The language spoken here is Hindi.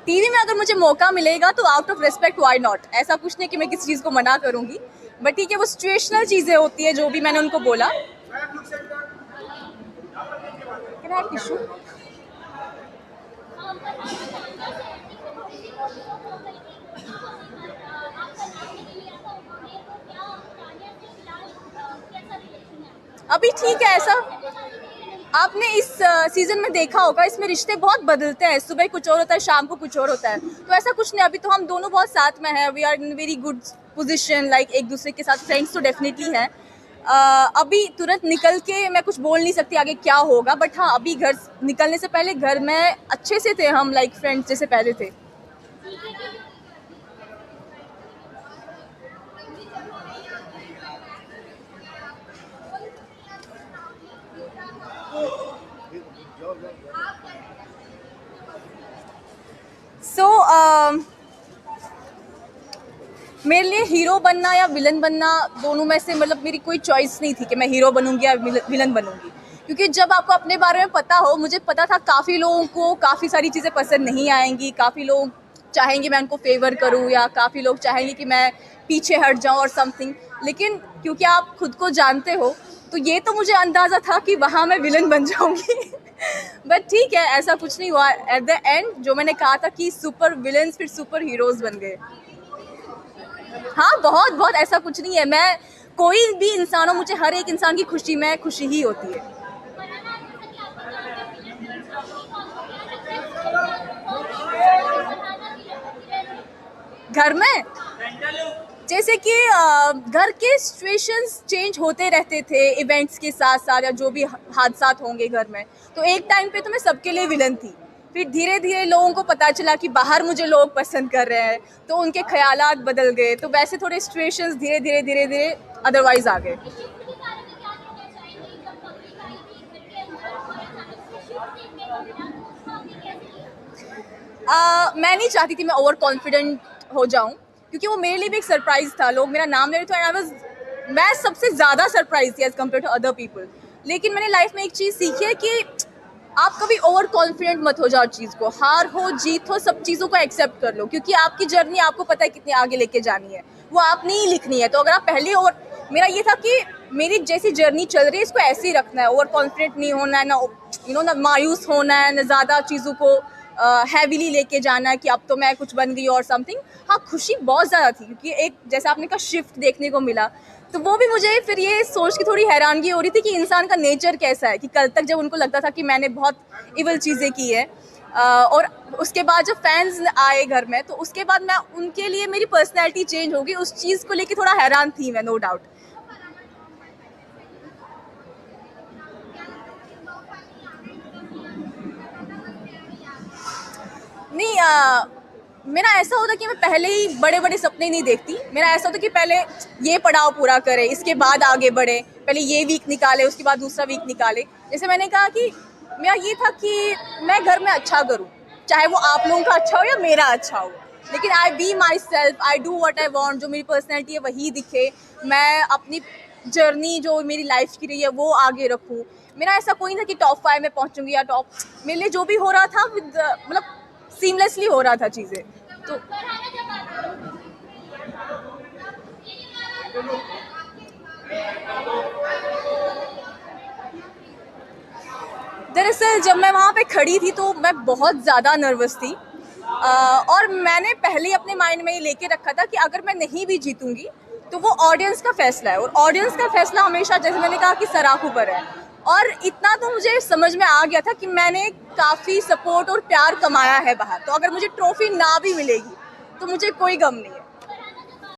टीवी में अगर मुझे मौका मिलेगा तो out of respect why not, ऐसा कुछ नहीं कि मैं किसी चीज़ को मना करूँगी, बट ठीक है वो सिचुएशनल चीज़ें होती है जो भी मैंने उनको बोला। Can I have tissue? अभी ठीक है ऐसा। आपने इस सीजन में देखा होगा, इसमें रिश्ते बहुत बदलते हैं, सुबह कुछ और होता है, शाम को कुछ और होता है, तो ऐसा कुछ नहीं। अभी तो हम दोनों बहुत साथ में हैं, we are in very good position, like एक दूसरे के साथ फ्रेंड्स तो डेफिनेटली हैं। अभी तुरंत निकल के मैं कुछ बोल नहीं सकती आगे क्या होगा, बट हाँ अभी घर निकलने से पहले घर में अच्छे से थे हम, लाइक फ्रेंड्स जैसे पहले थे। मेरे लिए हीरो बनना या विलन बनना दोनों में से मतलब मेरी कोई चॉइस नहीं थी कि मैं हीरो बनूंगी या विलन बनूंगी, क्योंकि जब आपको अपने बारे में पता हो, मुझे पता था काफ़ी लोगों को काफ़ी सारी चीज़ें पसंद नहीं आएंगी, काफ़ी लोग चाहेंगे मैं उनको फेवर करूं या काफ़ी लोग चाहेंगे कि मैं पीछे हट जाऊं और समथिंग, लेकिन क्योंकि आप खुद को जानते हो तो ये तो मुझे अंदाज़ा था कि वहाँ मैं विलन बन जाऊंगी। बट ठीक है ऐसा कुछ नहीं हुआ। एट द एंड जो मैंने कहा था कि सुपर विलन्स फिर सुपर हीरोज बन गए। हाँ बहुत बहुत, ऐसा कुछ नहीं है। मैं कोई भी इंसान हो, मुझे हर एक इंसान की खुशी में खुशी ही होती है। घर में जैसे कि घर के सिचुएशंस चेंज होते रहते थे इवेंट्स के साथ साथ, या जो भी हादसा होंगे घर में, तो एक टाइम पे तो मैं सबके लिए विलन थी। फिर धीरे धीरे लोगों को पता चला कि बाहर मुझे लोग पसंद कर रहे हैं, तो उनके ख्यालात बदल गए, तो वैसे थोड़े सिचुएशंस धीरे धीरे धीरे धीरे अदरवाइज आ गए। मैं नहीं चाहती थी मैं ओवर कॉन्फिडेंट हो जाऊं, क्योंकि वो मेरे लिए भी एक सरप्राइज था। लोग मेरा नाम ले रहे थे एंड आई वाज, मैं सबसे ज़्यादा सरप्राइज थी as compare to other people. लेकिन मैंने लाइफ में एक चीज़ सीखी है कि आप कभी ओवर कॉन्फिडेंट मत हो जाओ चीज़ को, हार हो जीत हो सब चीज़ों को एक्सेप्ट कर लो, क्योंकि आपकी जर्नी आपको पता है कितनी आगे लेके जानी है, वो आपने ही लिखनी है। तो अगर आप पहले ओवर, मेरा ये था कि मेरी जैसी जर्नी चल रही है इसको ऐसे ही रखना है, ओवर कॉन्फिडेंट नहीं होना है, ना ना मायूस होना है, ना ज़्यादा चीज़ों को हैवीली लेके जाना है कि अब तो मैं कुछ बन गई और समथिंग। हाँ खुशी बहुत ज़्यादा थी, क्योंकि एक जैसा आपने कहा शिफ्ट देखने को मिला, तो वो भी मुझे फिर ये सोच के थोड़ी हैरानगी हो रही थी कि इंसान का नेचर कैसा है, कि कल तक जब उनको लगता था कि मैंने बहुत इवल चीज़ें की है, और उसके बाद जब फैंस आए घर में, तो उसके बाद मैं उनके लिए मेरी पर्सनैलिटी चेंज हो गई, उस चीज़ को लेके थोड़ा हैरान थी मैं, नो डाउट। नहीं मेरा ऐसा होता कि मैं पहले ही बड़े बड़े सपने नहीं देखती। मेरा ऐसा होता कि पहले ये पड़ाव पूरा करे, इसके बाद आगे बढ़े, पहले ये वीक निकाले, उसके बाद दूसरा वीक निकाले। जैसे मैंने कहा कि मेरा ये था कि मैं घर में अच्छा करूं, चाहे वो आप लोगों का अच्छा हो या मेरा अच्छा हो, लेकिन I be myself, I do what I want, जो मेरी पर्सनैलिटी है वही दिखे, मैं अपनी जर्नी जो मेरी लाइफ की रही है वो आगे रखूँ। मेरा ऐसा कोई नहीं था कि टॉप 5 में पहुँचूंगी या टॉप, मेरे लिए जो भी हो रहा था विद मतलब सीमलेसली हो रहा था चीज़ें। तो दरअसल जब मैं वहाँ पे खड़ी थी तो मैं बहुत ज़्यादा नर्वस थी, और मैंने पहले ही अपने माइंड में ये लेके रखा था कि अगर मैं नहीं भी जीतूंगी तो वो ऑडियंस का फैसला है, और ऑडियंस का फैसला हमेशा, जैसे मैंने कहा, कि सराखों पर है। और इतना तो मुझे समझ में आ गया था कि मैंने काफ़ी सपोर्ट और प्यार कमाया है बाहर, तो अगर मुझे ट्रॉफी ना भी मिलेगी तो मुझे कोई गम नहीं है।